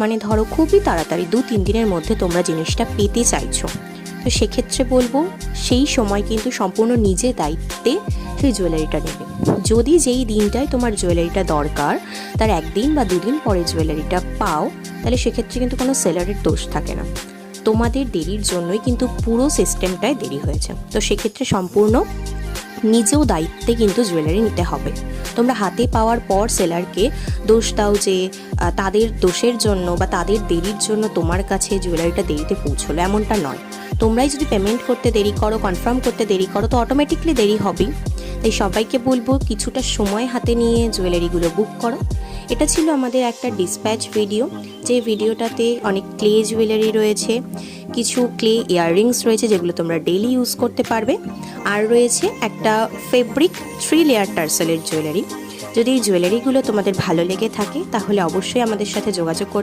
মানে ধরো খুবই তাড়াতাড়ি 2-3 দিনের মধ্যে তোমরা জিনিসটা পেতে চাইছো, তো সেক্ষেত্রে বলবো সেই সময় কিন্তু সম্পূর্ণ নিজে দায়িত্বে সেই জুয়েলারিটা নেবে। যদি যেই দিনটায় তোমার জুয়েলারিটা দরকার তার 1 দিন বা 2 দিন পরে জুয়েলারিটা পাও, তাহলে সেক্ষেত্রে কিন্তু কোনো সেলারের দোষ থাকে না, তোমাদের দেরির জন্যই কিন্তু পুরো সিস্টেমটায় দেরি হয়েছে। তো সেক্ষেত্রে সম্পূর্ণ নিজেও দায়িত্বে কিন্তু জুয়েলারি নিতে হবে। তোমরা হাতে পাওয়ার পর সেলারকে দোষ দাও যে তাদের দোষের জন্য বা তাদের দেরির জন্য তোমার কাছে জুয়েলারিটা দেরিতে পৌঁছলো, এমনটা নয়। তোমরাই যদি পেমেন্ট করতে দেরি করো, কনফার্ম করতে দেরি করো, তো অটোমেটিকলি দেরি হবেই। তাই সবাইকে বলবো কিছুটা সময় হাতে নিয়ে জুয়েলারিগুলো বুক করো। এটা ছিল আমাদের একটা ডিসপ্যাচ ভিডিও, যে ভিডিওটাতে অনেক ক্লে জুয়েলারি রয়েছে, কিছু ক্লে ইয়াররিংস রয়েছে যেগুলো তোমরা ডেইলি ইউজ করতে পারবে, আর রয়েছে একটা ফেব্রিক 3 লেয়ার টার্সেলের জুয়েলারি। যদি এই জুয়েলারিগুলো তোমাদের ভালো লেগে থাকে তাহলে অবশ্যই আমাদের সাথে যোগাযোগ করতে